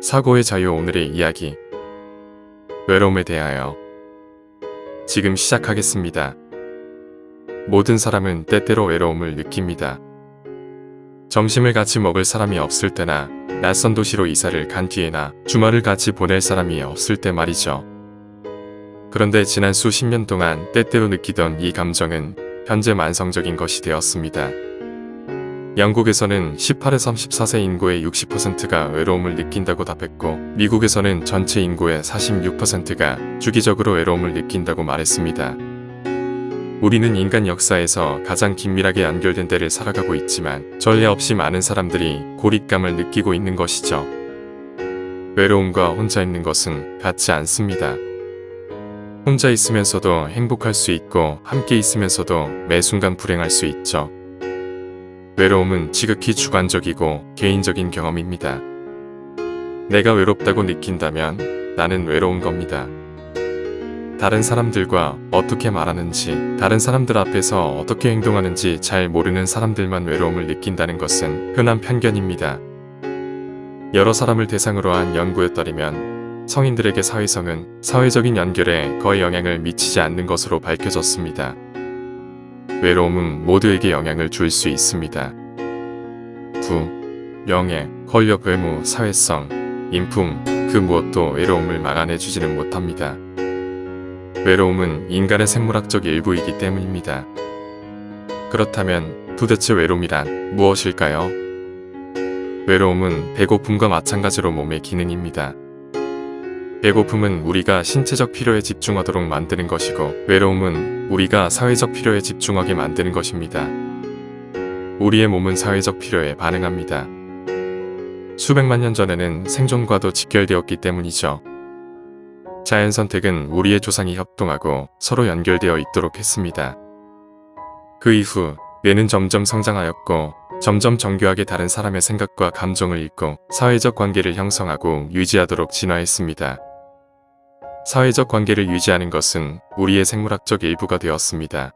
사고의 자유. 오늘의 이야기. 외로움에 대하여. 지금 시작하겠습니다. 모든 사람은 때때로 외로움을 느낍니다. 점심을 같이 먹을 사람이 없을 때나 낯선 도시로 이사를 간 뒤에나 주말을 같이 보낼 사람이 없을 때 말이죠. 그런데 지난 수십 년 동안 때때로 느끼던 이 감정은 현재 만성적인 것이 되었습니다. 영국에서는 18에서 34세 인구의 60%가 외로움을 느낀다고 답했고, 미국에서는 전체 인구의 46%가 주기적으로 외로움을 느낀다고 말했습니다. 우리는 인간 역사에서 가장 긴밀하게 연결된 때를 살아가고 있지만 전례 없이 많은 사람들이 고립감을 느끼고 있는 것이죠. 외로움과 혼자 있는 것은 같지 않습니다. 혼자 있으면서도 행복할 수 있고, 함께 있으면서도 매 순간 불행할 수 있죠. 외로움은 지극히 주관적이고 개인적인 경험입니다. 내가 외롭다고 느낀다면 나는 외로운 겁니다. 다른 사람들과 어떻게 말하는지, 다른 사람들 앞에서 어떻게 행동하는지 잘 모르는 사람들만 외로움을 느낀다는 것은 흔한 편견입니다. 여러 사람을 대상으로 한 연구에 따르면 성인들에게 사회성은 사회적인 연결에 거의 영향을 미치지 않는 것으로 밝혀졌습니다. 외로움은 모두에게 영향을 줄 수 있습니다. 부, 명예, 권력, 외모, 사회성, 인품, 그 무엇도 외로움을 막아내주지는 못합니다. 외로움은 인간의 생물학적 일부이기 때문입니다. 그렇다면 도대체 외로움이란 무엇일까요? 외로움은 배고픔과 마찬가지로 몸의 기능입니다. 배고픔은 우리가 신체적 필요에 집중하도록 만드는 것이고, 외로움은 우리가 사회적 필요에 집중하게 만드는 것입니다. 우리의 몸은 사회적 필요에 반응합니다. 수백만 년 전에는 생존과도 직결되었기 때문이죠. 자연 선택은 우리의 조상이 협동하고 서로 연결되어 있도록 했습니다. 그 이후 뇌는 점점 성장하였고, 점점 정교하게 다른 사람의 생각과 감정을 읽고 사회적 관계를 형성하고 유지하도록 진화했습니다. 사회적 관계를 유지하는 것은 우리의 생물학적 일부가 되었습니다.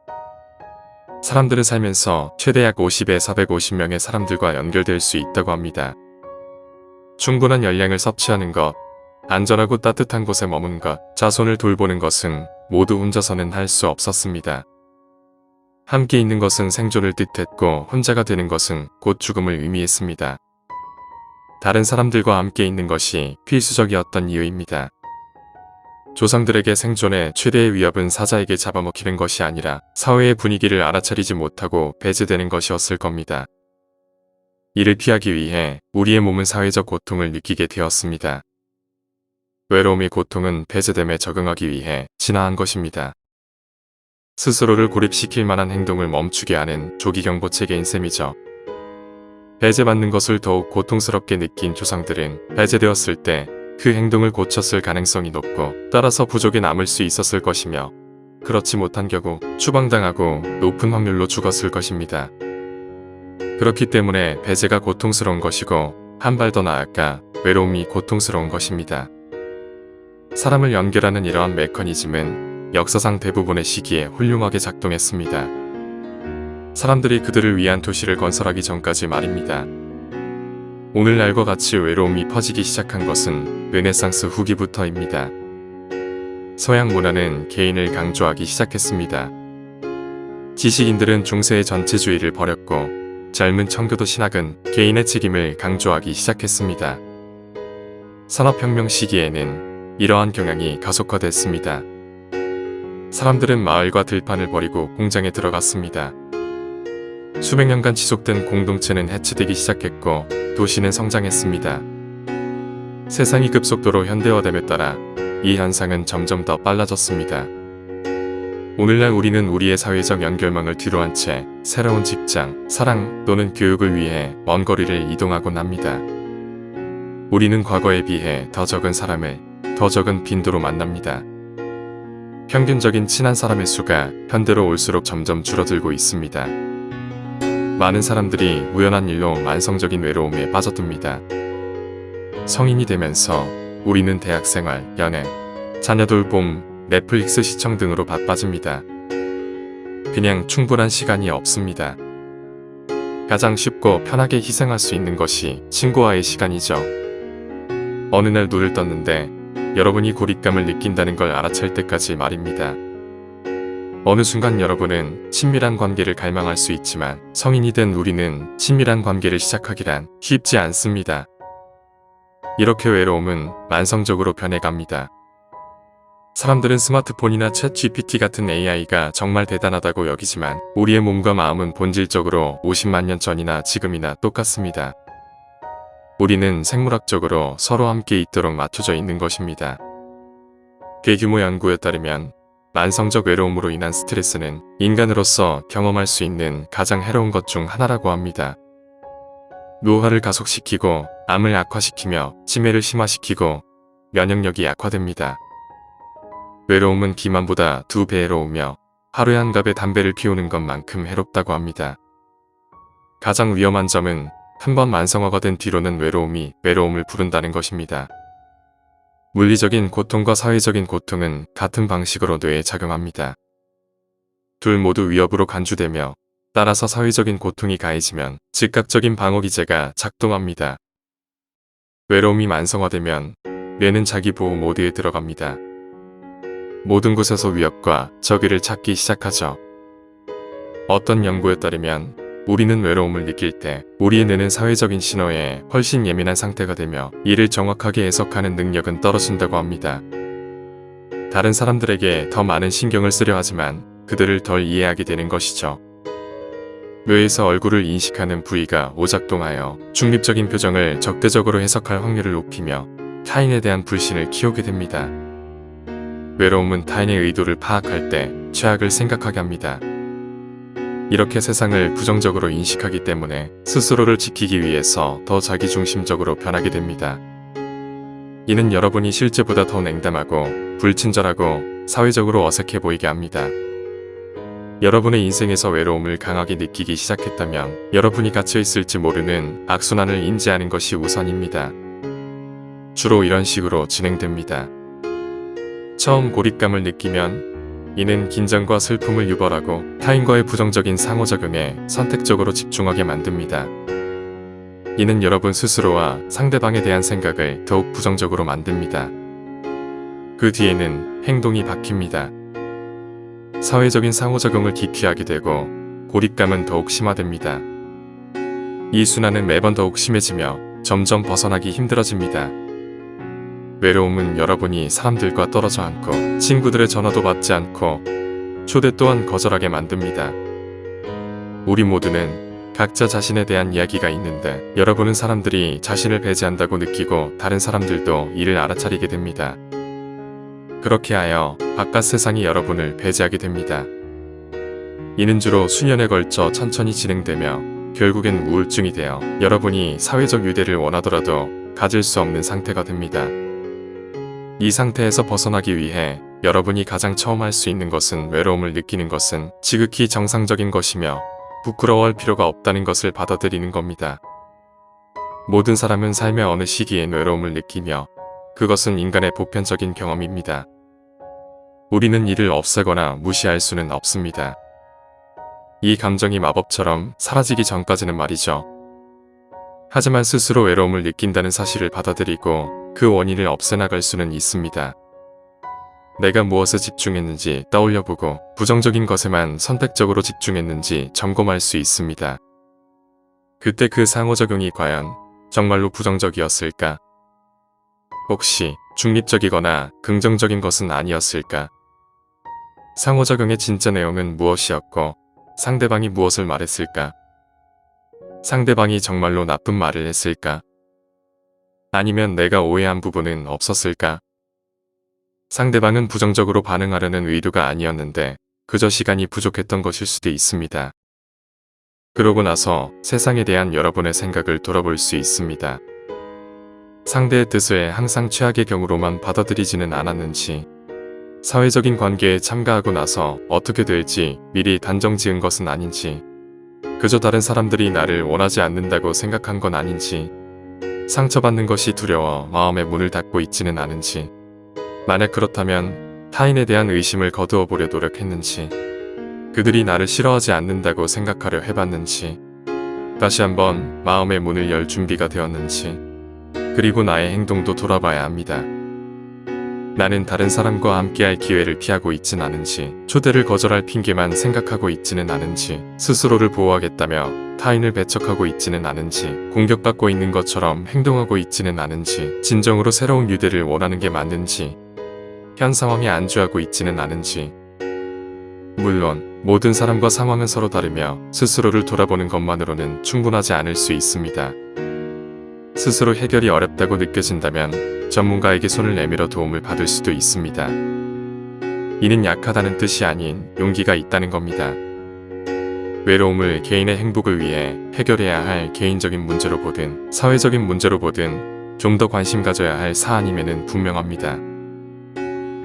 사람들은 살면서 최대 약 50에서 450명의 사람들과 연결될 수 있다고 합니다. 충분한 열량을 섭취하는 것, 안전하고 따뜻한 곳에 머문 것, 자손을 돌보는 것은 모두 혼자서는 할 수 없었습니다. 함께 있는 것은 생존을 뜻했고, 혼자가 되는 것은 곧 죽음을 의미했습니다. 다른 사람들과 함께 있는 것이 필수적이었던 이유입니다. 조상들에게 생존의 최대의 위협은 사자에게 잡아먹히는 것이 아니라 사회의 분위기를 알아차리지 못하고 배제되는 것이었을 겁니다. 이를 피하기 위해 우리의 몸은 사회적 고통을 느끼게 되었습니다. 외로움의 고통은 배제됨에 적응하기 위해 진화한 것입니다. 스스로를 고립시킬 만한 행동을 멈추게 하는 조기경보체계인 셈이죠. 배제받는 것을 더욱 고통스럽게 느낀 조상들은 배제되었을 때 그 행동을 고쳤을 가능성이 높고, 따라서 부족에 남을 수 있었을 것이며, 그렇지 못한 경우 추방당하고 높은 확률로 죽었을 것입니다. 그렇기 때문에 배제가 고통스러운 것이고, 한 발 더 나아가 외로움이 고통스러운 것입니다. 사람을 연결하는 이러한 메커니즘은 역사상 대부분의 시기에 훌륭하게 작동했습니다. 사람들이 그들을 위한 도시를 건설하기 전까지 말입니다. 오늘날과 같이 외로움이 퍼지기 시작한 것은 르네상스 후기부터입니다. 서양 문화는 개인을 강조하기 시작했습니다. 지식인들은 중세의 전체주의를 버렸고, 젊은 청교도 신학은 개인의 책임을 강조하기 시작했습니다. 산업혁명 시기에는 이러한 경향이 가속화됐습니다. 사람들은 마을과 들판을 버리고 공장에 들어갔습니다. 수백 년간 지속된 공동체는 해체되기 시작했고, 도시는 성장했습니다. 세상이 급속도로 현대화됨에 따라 이 현상은 점점 더 빨라졌습니다. 오늘날 우리는 우리의 사회적 연결망을 뒤로한 채 새로운 직장, 사랑 또는 교육을 위해 먼 거리를 이동하곤 합니다. 우리는 과거에 비해 더 적은 사람을 더 적은 빈도로 만납니다. 평균적인 친한 사람의 수가 현대로 올수록 점점 줄어들고 있습니다. 많은 사람들이 우연한 일로 만성적인 외로움에 빠져듭니다. 성인이 되면서 우리는 대학생활, 연애, 자녀 돌봄, 넷플릭스 시청 등으로 바빠집니다. 그냥 충분한 시간이 없습니다. 가장 쉽고 편하게 희생할 수 있는 것이 친구와의 시간이죠. 어느 날 눈을 떴는데 여러분이 고립감을 느낀다는 걸 알아챌 때까지 말입니다. 어느 순간 여러분은 친밀한 관계를 갈망할 수 있지만 성인이 된 우리는 친밀한 관계를 시작하기란 쉽지 않습니다. 이렇게 외로움은 만성적으로 변해갑니다. 사람들은 스마트폰이나 챗 GPT 같은 AI가 정말 대단하다고 여기지만 우리의 몸과 마음은 본질적으로 50만 년 전이나 지금이나 똑같습니다. 우리는 생물학적으로 서로 함께 있도록 맞춰져 있는 것입니다. 대규모 연구에 따르면 만성적 외로움으로 인한 스트레스는 인간으로서 경험할 수 있는 가장 해로운 것 중 하나라고 합니다. 노화를 가속시키고 암을 악화시키며 치매를 심화시키고 면역력이 약화됩니다. 외로움은 기만보다 2배 해로우며 하루에 한 갑의 담배를 피우는 것만큼 해롭다고 합니다. 가장 위험한 점은 한번 만성화가 된 뒤로는 외로움이 외로움을 부른다는 것입니다. 물리적인 고통과 사회적인 고통은 같은 방식으로 뇌에 작용합니다. 둘 모두 위협으로 간주되며 따라서 사회적인 고통이 가해지면 즉각적인 방어기제가 작동합니다. 외로움이 만성화되면 뇌는 자기 보호 모드에 들어갑니다. 모든 곳에서 위협과 적의를 찾기 시작하죠. 어떤 연구에 따르면 우리는 외로움을 느낄 때 우리의 뇌는 사회적인 신호에 훨씬 예민한 상태가 되며 이를 정확하게 해석하는 능력은 떨어진다고 합니다. 다른 사람들에게 더 많은 신경을 쓰려 하지만 그들을 덜 이해하게 되는 것이죠. 뇌에서 얼굴을 인식하는 부위가 오작동하여 중립적인 표정을 적대적으로 해석할 확률을 높이며 타인에 대한 불신을 키우게 됩니다. 외로움은 타인의 의도를 파악할 때 최악을 생각하게 합니다. 이렇게 세상을 부정적으로 인식하기 때문에 스스로를 지키기 위해서 더 자기중심적으로 변하게 됩니다. 이는 여러분이 실제보다 더 냉담하고 불친절하고 사회적으로 어색해 보이게 합니다. 여러분의 인생에서 외로움을 강하게 느끼기 시작했다면 여러분이 갇혀있을지 모르는 악순환을 인지하는 것이 우선입니다. 주로 이런 식으로 진행됩니다. 처음 고립감을 느끼면 이는 긴장과 슬픔을 유발하고 타인과의 부정적인 상호작용에 선택적으로 집중하게 만듭니다. 이는 여러분 스스로와 상대방에 대한 생각을 더욱 부정적으로 만듭니다. 그 뒤에는 행동이 바뀝니다. 사회적인 상호작용을 기피하게 되고 고립감은 더욱 심화됩니다. 이 순환은 매번 더욱 심해지며 점점 벗어나기 힘들어집니다. 외로움은 여러분이 사람들과 떨어져 앉고 친구들의 전화도 받지 않고 초대 또한 거절하게 만듭니다. 우리 모두는 각자 자신에 대한 이야기가 있는데 여러분은 사람들이 자신을 배제한다고 느끼고 다른 사람들도 이를 알아차리게 됩니다. 그렇게 하여 바깥 세상이 여러분을 배제하게 됩니다. 이는 주로 수년에 걸쳐 천천히 진행되며 결국엔 우울증이 되어 여러분이 사회적 유대를 원하더라도 가질 수 없는 상태가 됩니다. 이 상태에서 벗어나기 위해 여러분이 가장 처음 할 수 있는 것은 외로움을 느끼는 것은 지극히 정상적인 것이며 부끄러워할 필요가 없다는 것을 받아들이는 겁니다. 모든 사람은 삶의 어느 시기엔 외로움을 느끼며 그것은 인간의 보편적인 경험입니다. 우리는 이를 없애거나 무시할 수는 없습니다. 이 감정이 마법처럼 사라지기 전까지는 말이죠. 하지만 스스로 외로움을 느낀다는 사실을 받아들이고 그 원인을 없애나갈 수는 있습니다. 내가 무엇에 집중했는지 떠올려보고 부정적인 것에만 선택적으로 집중했는지 점검할 수 있습니다. 그때 그 상호작용이 과연 정말로 부정적이었을까? 혹시 중립적이거나 긍정적인 것은 아니었을까? 상호작용의 진짜 내용은 무엇이었고 상대방이 무엇을 말했을까? 상대방이 정말로 나쁜 말을 했을까? 아니면 내가 오해한 부분은 없었을까? 상대방은 부정적으로 반응하려는 의도가 아니었는데 그저 시간이 부족했던 것일 수도 있습니다. 그러고 나서 세상에 대한 여러분의 생각을 돌아볼 수 있습니다. 상대의 뜻을 항상 최악의 경우로만 받아들이지는 않았는지, 사회적인 관계에 참가하고 나서 어떻게 될지 미리 단정 지은 것은 아닌지, 그저 다른 사람들이 나를 원하지 않는다고 생각한 건 아닌지, 상처받는 것이 두려워 마음의 문을 닫고 있지는 않은지, 만약 그렇다면 타인에 대한 의심을 거두어 보려 노력했는지, 그들이 나를 싫어하지 않는다고 생각하려 해봤는지, 다시 한번 마음의 문을 열 준비가 되었는지, 그리고 나의 행동도 돌아봐야 합니다. 나는 다른 사람과 함께할 기회를 피하고 있진 않은지, 초대를 거절할 핑계만 생각하고 있지는 않은지, 스스로를 보호하겠다며 타인을 배척하고 있지는 않은지, 공격받고 있는 것처럼 행동하고 있지는 않은지, 진정으로 새로운 유대를 원하는 게 맞는지, 현 상황에 안주하고 있지는 않은지. 물론 모든 사람과 상황은 서로 다르며 스스로를 돌아보는 것만으로는 충분하지 않을 수 있습니다. 스스로 해결이 어렵다고 느껴진다면 전문가에게 손을 내밀어 도움을 받을 수도 있습니다. 이는 약하다는 뜻이 아닌 용기가 있다는 겁니다. 외로움을 개인의 행복을 위해 해결해야 할 개인적인 문제로 보든 사회적인 문제로 보든 좀 더 관심 가져야 할 사안임에는 분명합니다.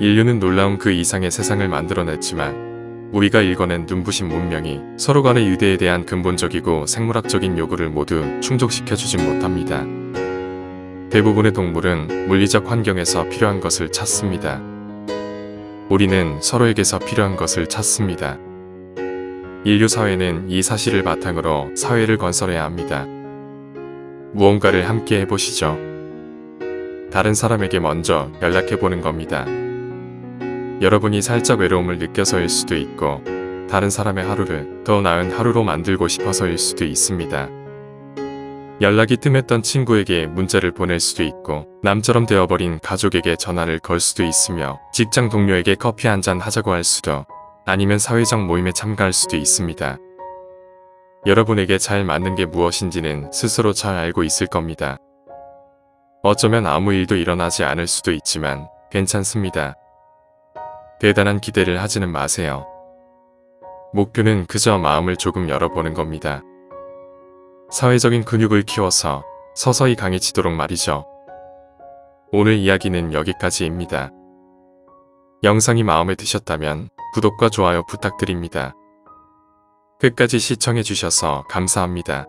인류는 놀라운 그 이상의 세상을 만들어냈지만 우리가 일궈낸 눈부신 문명이 서로 간의 유대에 대한 근본적이고 생물학적인 요구를 모두 충족시켜주지 못합니다. 대부분의 동물은 물리적 환경에서 필요한 것을 찾습니다. 우리는 서로에게서 필요한 것을 찾습니다. 인류 사회는 이 사실을 바탕으로 사회를 건설해야 합니다. 무언가를 함께 해보시죠. 다른 사람에게 먼저 연락해보는 겁니다. 여러분이 살짝 외로움을 느껴서일 수도 있고 다른 사람의 하루를 더 나은 하루로 만들고 싶어서일 수도 있습니다. 연락이 뜸했던 친구에게 문자를 보낼 수도 있고 남처럼 되어버린 가족에게 전화를 걸 수도 있으며 직장 동료에게 커피 한잔 하자고 할 수도 아니면 사회적 모임에 참가할 수도 있습니다. 여러분에게 잘 맞는 게 무엇인지는 스스로 잘 알고 있을 겁니다. 어쩌면 아무 일도 일어나지 않을 수도 있지만 괜찮습니다. 대단한 기대를 하지는 마세요. 목표는 그저 마음을 조금 열어보는 겁니다. 사회적인 근육을 키워서 서서히 강해지도록 말이죠. 오늘 이야기는 여기까지입니다. 영상이 마음에 드셨다면 구독과 좋아요 부탁드립니다. 끝까지 시청해주셔서 감사합니다.